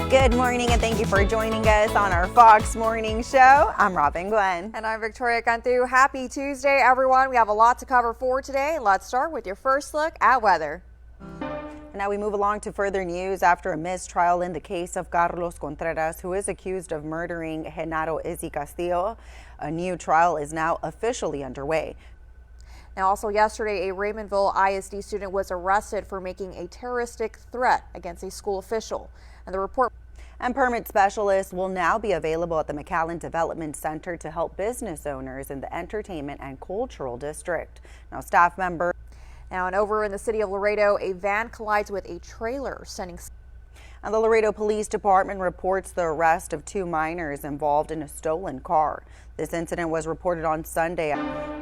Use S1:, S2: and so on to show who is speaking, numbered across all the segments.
S1: Good morning and thank you for joining us on our Fox Morning Show. I'm Robin Gwenn.
S2: And I'm Victoria Cantu. Happy Tuesday, everyone. We have a lot to cover for today. Let's start with your first look at weather.
S1: Now we move along to further news after a mistrial in the case of Carlos Contreras, who is accused of murdering Genaro Izzy Castillo. A new trial is now officially underway.
S2: Now, also yesterday, a Raymondville ISD student was arrested for making a terroristic threat against a school official. And the report
S1: and permit specialists will now be available at the McAllen Development Center to help business owners in the entertainment and cultural district. Now, staff members.
S2: Now, and over in the city of Laredo, a van collides with a trailer, sending.
S1: And the Laredo Police Department reports the arrest of 2 minors involved in a stolen car. This incident was reported on Sunday.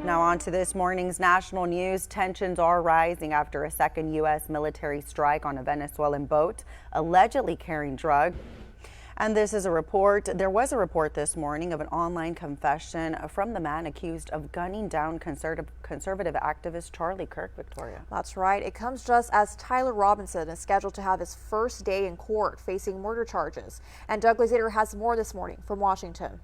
S1: Now on to this morning's national news. Tensions are rising after a second U.S. military strike on a Venezuelan boat allegedly carrying drugs. And this is a report. There was a report this morning of an online confession from the man accused of gunning down conservative activist Charlie Kirk. Victoria.
S2: That's right. It comes just as Tyler Robinson is scheduled to have his first day in court facing murder charges. And Doug Glazier has more this morning from Washington.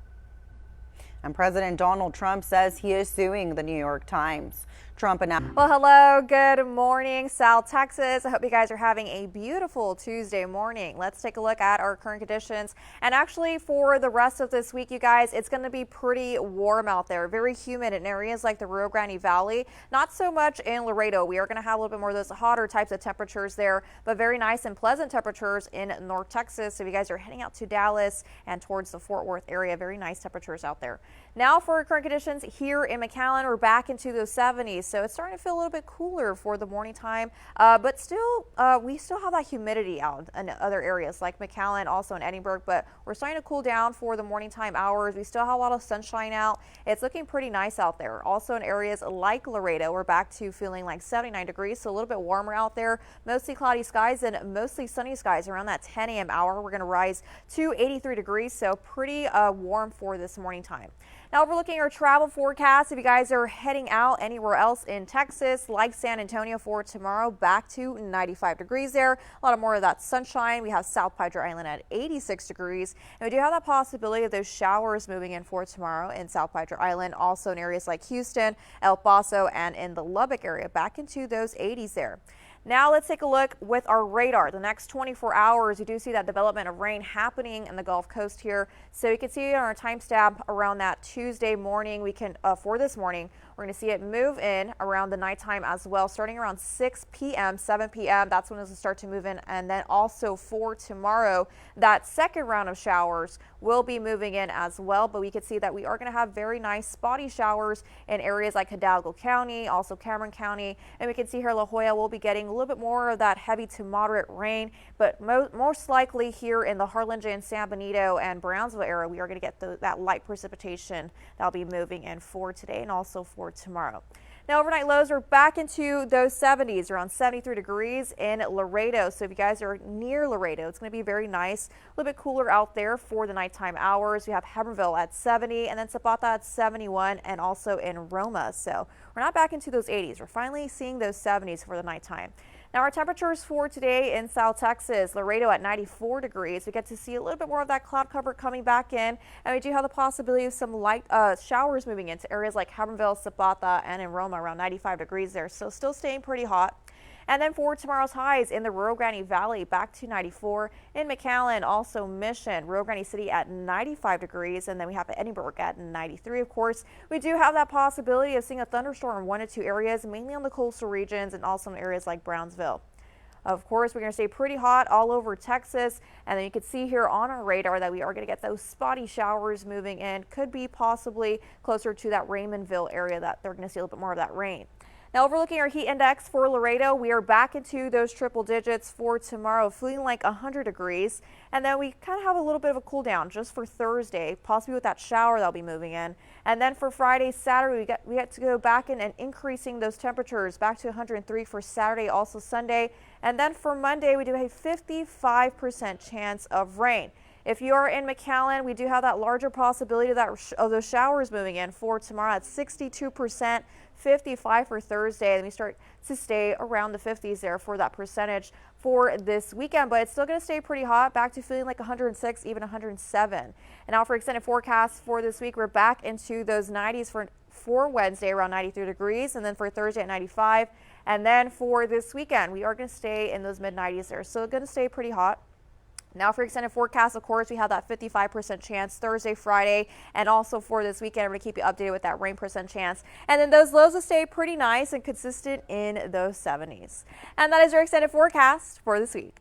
S1: And President Donald Trump says he is suing the New York Times. Trump announced.
S2: Well, hello, good morning, South Texas. I hope you guys are having a beautiful Tuesday morning. Let's take a look at our current conditions. And actually, for the rest of this week, you guys, it's going to be pretty warm out there. Very humid in areas like the Rio Grande Valley. Not so much in Laredo. We are going to have a little bit more of those hotter types of temperatures there, but very nice and pleasant temperatures in North Texas. So if you guys are heading out to Dallas and towards the Fort Worth area, very nice temperatures out there. Now for our current conditions here in McAllen, we're back into those 70s. So it's starting to feel a little bit cooler for the morning time, but still, we still have that humidity out in other areas like McAllen, also in Edinburgh, but we're starting to cool down for the morning time hours. We still have a lot of sunshine out. It's looking pretty nice out there. Also in areas like Laredo, we're back to feeling like 79 degrees, so a little bit warmer out there. Mostly cloudy skies and mostly sunny skies around that 10 a.m. hour. We're going to rise to 83 degrees, so pretty warm for this morning time. Now overlooking our travel forecast, if you guys are heading out anywhere else in Texas, like San Antonio for tomorrow, back to 95 degrees there. A lot more of that sunshine. We have South Padre Island at 86 degrees. And we do have that possibility of those showers moving in for tomorrow in South Padre Island, also in areas like Houston, El Paso, and in the Lubbock area, back into those 80s there. Now let's take a look with our radar. The next 24 hours, you do see that development of rain happening in the Gulf Coast here. So you can see on our timestamp around that Tuesday morning, we can, for this morning, we're going to see it move in around the nighttime as well, starting around 6 p.m., 7 p.m. That's when it will start to move in. And then also for tomorrow, that second round of showers will be moving in as well. But we can see that we are going to have very nice spotty showers in areas like Hidalgo County, also Cameron County. And we can see here La Jolla will be getting a little bit more of that heavy to moderate rain. But most likely here in the Harlingen, San Benito, and Brownsville area, we are going to get that light precipitation that will be moving in for today and also for tomorrow. Now overnight lows are back into those 70s, around 73 degrees in Laredo. So if you guys are near Laredo, it's going to be very nice, a little bit cooler out there for the nighttime hours. We have Hebbronville at 70 and then Zapata at 71 and also in Roma. So we're not back into those 80s. We're finally seeing those 70s for the nighttime. Now our temperatures for today in South Texas, Laredo at 94 degrees. We get to see a little bit more of that cloud cover coming back in, and we do have the possibility of some light showers moving into areas like Hebbronville, Zapata, and in Roma around 95 degrees there. So still staying pretty hot. And then for tomorrow's highs in the Rio Grande Valley, back to 94. In McAllen, also Mission, Rio Grande City at 95 degrees. And then we have Edinburgh at 93. Of course, we do have that possibility of seeing a thunderstorm in 1 to 2 areas, mainly on the coastal regions and also in areas like Brownsville. Of course, we're going to stay pretty hot all over Texas. And then you can see here on our radar that we are going to get those spotty showers moving in. Could be possibly closer to that Raymondville area that they're going to see a little bit more of that rain. Now overlooking our heat index for Laredo, we are back into those triple digits for tomorrow, feeling like 100 degrees. And then we kind of have a little bit of a cool down just for Thursday, possibly with that shower that'll be moving in. And then for Friday, Saturday, we get to go back in and increasing those temperatures back to 103 for Saturday, also Sunday. And then for Monday, we do have a 55% chance of rain. If you are in McAllen, we do have that larger possibility of those showers moving in for tomorrow at 62%, 55 for Thursday. Then we start to stay around the 50s there for that percentage for this weekend, but it's still going to stay pretty hot, back to feeling like 106, even 107. And now for extended forecasts for this week, we're back into those 90s for Wednesday, around 93 degrees, and then for Thursday at 95. And then for this weekend, we are going to stay in those mid 90s there. So going to stay pretty hot. Now for extended forecast, of course, we have that 55% chance Thursday, Friday, and also for this weekend, we're going to keep you updated with that rain percent chance. And then those lows will stay pretty nice and consistent in those 70s. And that is your extended forecast for this week.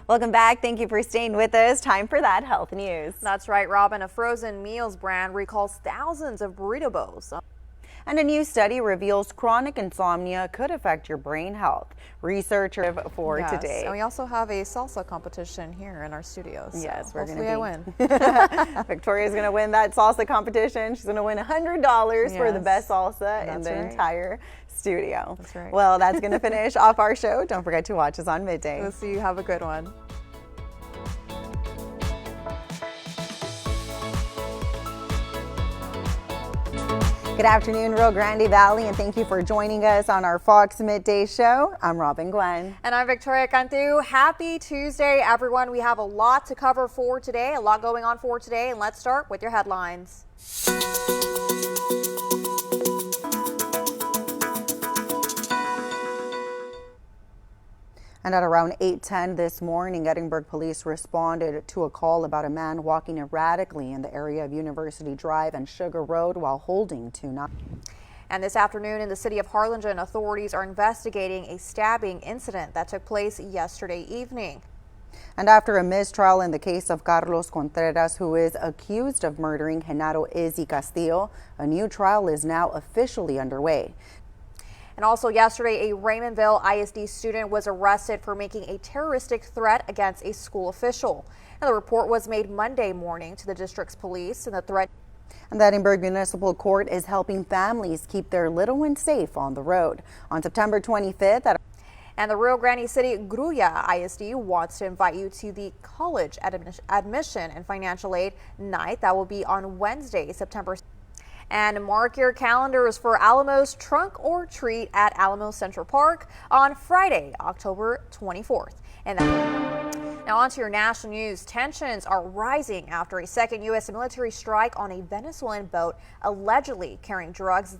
S1: Welcome back. Thank you for staying with us. Time for that health news.
S2: That's right, Robin. A frozen meals brand recalls thousands of burrito bowls.
S1: And a new study reveals chronic insomnia could affect your brain health. Researcher for today.
S2: And we also have a salsa competition here in our studios. So
S1: yes, we're going to
S2: I win.
S1: Victoria's going to win that salsa competition. She's going to win $100 for the best salsa in the entire studio.
S2: That's right.
S1: Well, that's going to finish off our show. Don't forget to watch us on Midday.
S2: We'll see you. Have a good one.
S1: Good afternoon, Rio Grande Valley, and thank you for joining us on our Fox Midday Show. I'm Robin Gwenn.
S2: And I'm Victoria Cantu. Happy Tuesday, everyone. We have a lot to cover for today, a lot going on for today, and let's start with your headlines.
S1: And at around 8:10 this morning, Edinburgh police responded to a call about a man walking erratically in the area of University Drive and Sugar Road while holding two knives.
S2: And this afternoon in the city of Harlingen, authorities are investigating a stabbing incident that took place yesterday evening.
S1: And after a mistrial in the case of Carlos Contreras, who is accused of murdering Genaro Izzy Castillo, a new trial is now officially underway.
S2: And also yesterday, a Raymondville ISD student was arrested for making a terroristic threat against a school official. And the report was made Monday morning to the district's police, and the threat.
S1: And the Edinburgh Municipal Court is helping families keep their little ones safe on the road. On September 25th,
S2: and the Rio Grande City Gruya ISD wants to invite you to the college admission and financial aid night. That will be on Wednesday, September 2nd. And mark your calendars for Alamo's Trunk or Treat at Alamo Central Park on Friday, October 24th. And now on to your national news. Tensions are rising after a second U.S. military strike on a Venezuelan boat allegedly carrying drugs.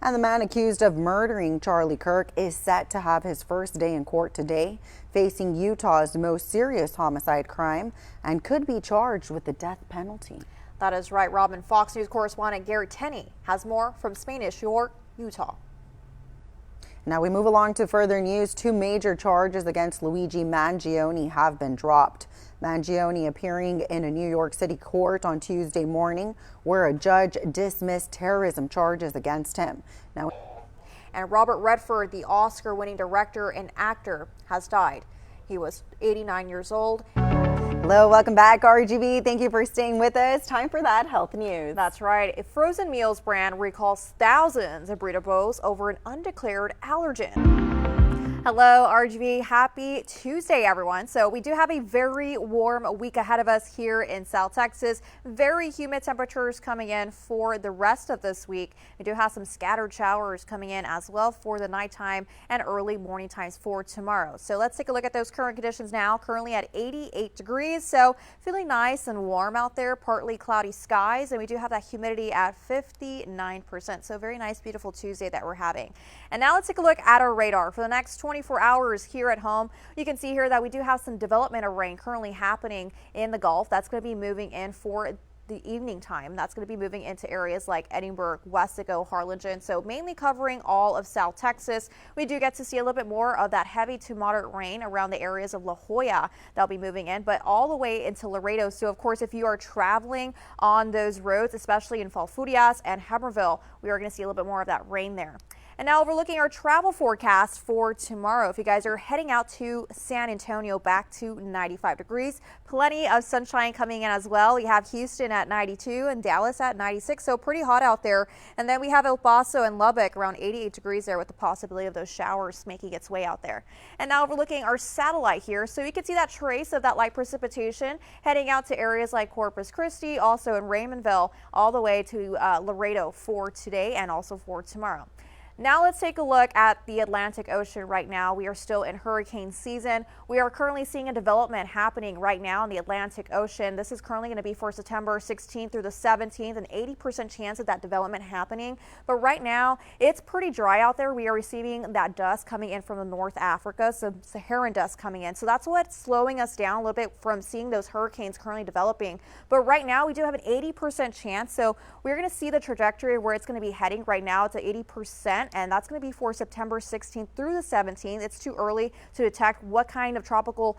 S1: And the man accused of murdering Charlie Kirk is set to have his first day in court today, facing Utah's most serious homicide crime, and could be charged with the death penalty.
S2: That is right, Robin. Fox News correspondent Gary Tenney has more from Spanish York, Utah.
S1: Now we move along to further news. Two major charges against Luigi Mangione have been dropped. Mangione appearing in a New York City court on Tuesday morning, where a judge dismissed terrorism charges against him. Now,
S2: and Robert Redford, the Oscar-winning director and actor, has died. He was 89 years old.
S1: Hello, welcome back, RGV. Thank you for staying with us. Time for that health news.
S2: That's right. A frozen meals brand recalls thousands of burrito bowls over an undeclared allergen. Hello, RGV. Happy Tuesday, everyone. So we do have a very warm week ahead of us here in South Texas. Very humid temperatures coming in for the rest of this week. We do have some scattered showers coming in as well for the nighttime and early morning times for tomorrow. So let's take a look at those current conditions now. Currently at 88 degrees. So feeling nice and warm out there, partly cloudy skies. And we do have that humidity at 59%. So very nice, beautiful Tuesday that we're having. And now let's take a look at our radar for the next 24 hours here at home. You can see here that we do have some development of rain currently happening in the Gulf. That's going to be moving in for the evening time. That's going to be moving into areas like Edinburgh, Wesco, Harlingen, so mainly covering all of South Texas. We do get to see a little bit more of that heavy to moderate rain around the areas of La Jolla that'll be moving in, but all the way into Laredo. So of course, if you are traveling on those roads, especially in Falfurrias and Heberville, we are going to see a little bit more of that rain there. And now overlooking our travel forecast for tomorrow. If you guys are heading out to San Antonio, back to 95 degrees. Plenty of sunshine coming in as well. We have Houston at 92 and Dallas at 96, so pretty hot out there. And then we have El Paso and Lubbock around 88 degrees there with the possibility of those showers making its way out there. And now overlooking our satellite here, so you can see that trace of that light precipitation heading out to areas like Corpus Christi, also in Raymondville, all the way to Laredo for today and also for tomorrow. Now let's take a look at the Atlantic Ocean right now. We are still in hurricane season. We are currently seeing a development happening right now in the Atlantic Ocean. This is currently going to be for September 16th through the 17th, an 80% chance of that development happening. But right now, it's pretty dry out there. We are receiving that dust coming in from the North Africa, some Saharan dust coming in. So that's what's slowing us down a little bit from seeing those hurricanes currently developing. But right now, we do have an 80% chance. So we're going to see the trajectory where it's going to be heading right now to 80%. And that's going to be for September 16th through the 17th. It's too early to detect what kind of tropical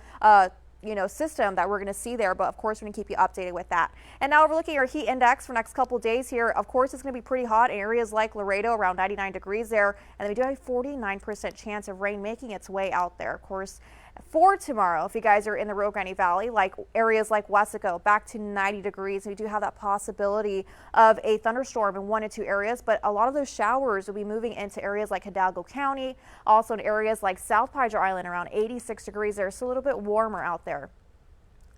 S2: system that we're going to see there, but of course we're going to keep you updated with that. And now we're looking at our heat index for next couple days here. Of course, it's going to be pretty hot in areas like Laredo, around 99 degrees there, and then we do have a 49% chance of rain making its way out there. Of course, for tomorrow, if you guys are in the Rio Grande Valley, like areas like Wesco, back to 90 degrees. We do have that possibility of a thunderstorm in 1 or 2 areas, but a lot of those showers will be moving into areas like Hidalgo County, also in areas like South Padre Island, around 86 degrees there, so a little bit warmer out there.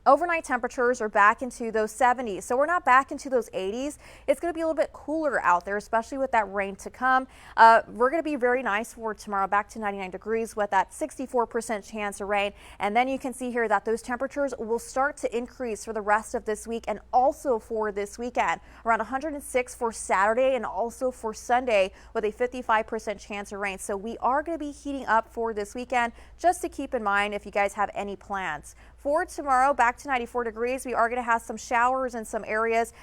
S2: Overnight temperatures are back into those 70s, so we're not back into those 80s. It's going to be a little bit cooler out there, especially with that rain to come. We're going to be very nice for tomorrow, back to 99 degrees with that 64% chance of rain. And then you can see here that those temperatures will start to increase for the rest of this week and also for this weekend. Around 106 for Saturday and also for Sunday with a 55% chance of rain. So we are going to be heating up for this weekend, just to keep in mind if you guys have any plans. For tomorrow, back to 94 degrees. We are going to have some showers in some areas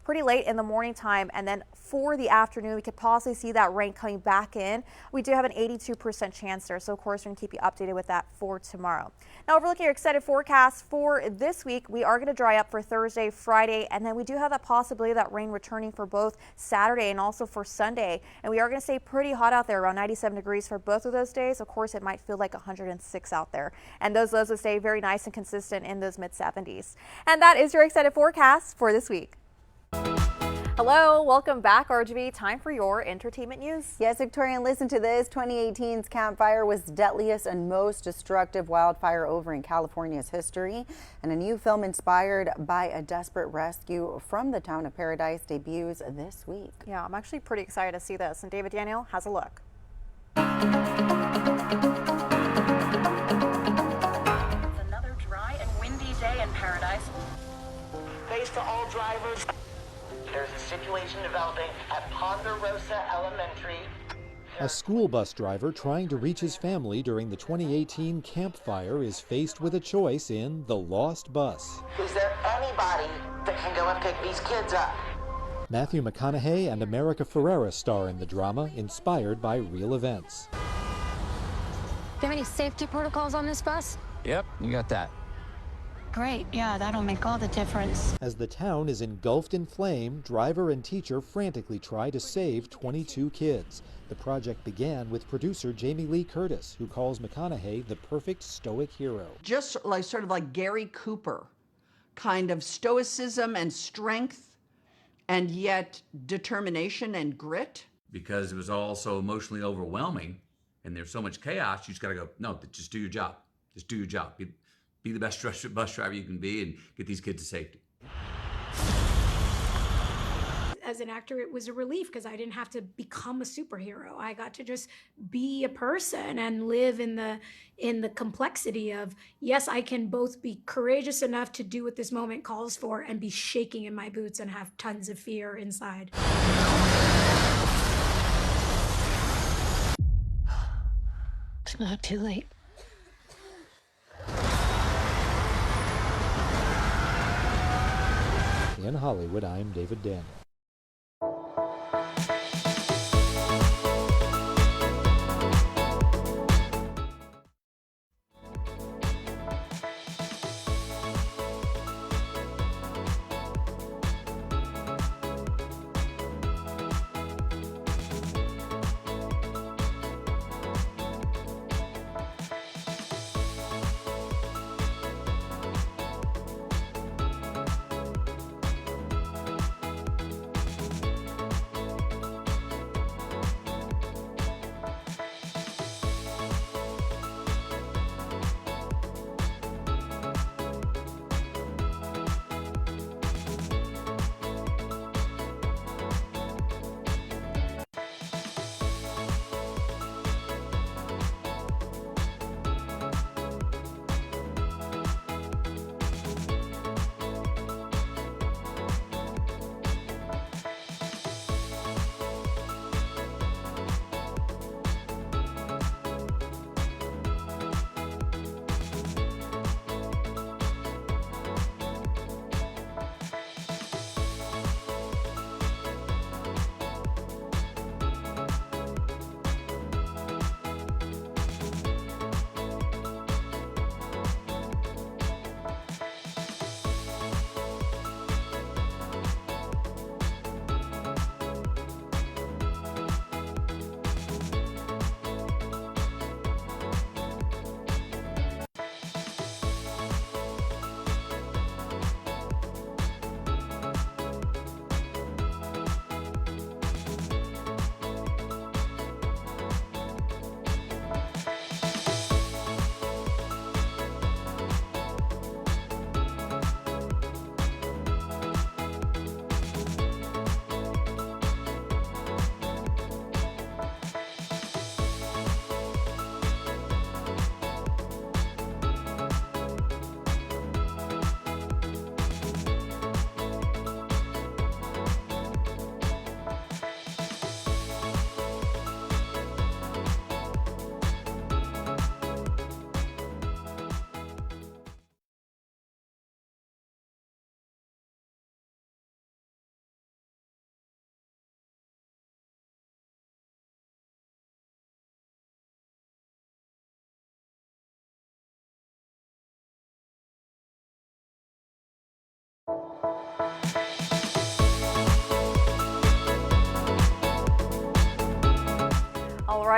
S2: pretty late in the morning time, and then for the afternoon we could possibly see that rain coming back in. We do have an 82% chance there, so of course we're going to keep you updated with that for tomorrow. Now, if we're looking at your extended forecast for this week, we are going to dry up for Thursday, Friday, and then we do have that possibility of that rain returning for both Saturday and also for Sunday. And we are going to stay pretty hot out there, around 97 degrees for both of those days. Of course, it might feel like 106 out there, and those lows will stay very nice and consistent in those mid 70s. And that is your extended forecast for this week. Hello, welcome back, RGB. Time for your entertainment news.
S1: Yes, Victorian, listen to this. 2018's Camp Fire was the deadliest and most destructive wildfire over in California's history. And a new film inspired by a desperate rescue from the town of Paradise debuts this week.
S2: Yeah, I'm actually pretty excited to see this. And David Daniel has a look.
S3: It's another dry and windy day in Paradise.
S4: Face to all drivers. There's a situation developing at Ponderosa Elementary.
S5: A school bus driver trying to reach his family during the 2018 Camp Fire is faced with a choice in The Lost Bus.
S4: Is there anybody that can go and pick these kids up?
S5: Matthew McConaughey and America Ferrera star in the drama, inspired by real events.
S6: Do you have any safety protocols on this bus?
S7: Yep, you got that.
S6: Great, yeah, that'll make all the difference.
S5: As the town is engulfed in flame, driver and teacher frantically try to save 22 kids. The project began with producer Jamie Lee Curtis, who calls McConaughey the perfect stoic hero.
S8: Just like sort of like Gary Cooper, kind of stoicism and strength, and yet determination and grit.
S9: Because it was all so emotionally overwhelming and there's so much chaos, you just gotta go, no, just do your job. Just do your job. Be the best bus driver you can be and get these kids to safety.
S10: As an actor, it was a relief because I didn't have to become a superhero. I got to just be a person and live in the complexity of, yes, I can both be courageous enough to do what this moment calls for and be shaking in my boots and have tons of fear inside.
S6: It's not too late.
S5: In Hollywood, I'm David Daniel.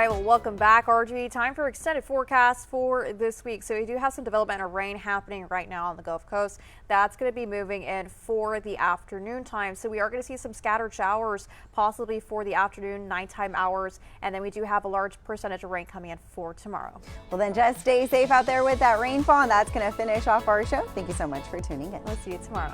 S2: right, well, welcome back, RG. Time for extended forecast for this week. So we do have some development of rain happening right now on the Gulf Coast. That's going to be moving in for the afternoon time. So we are going to see some scattered showers, possibly for the afternoon, nighttime hours. And then we do have a large percentage of rain coming in for tomorrow.
S1: Well, then just stay safe out there with that rainfall. And that's going to finish off our show. Thank you so much for tuning in.
S2: We'll see you tomorrow.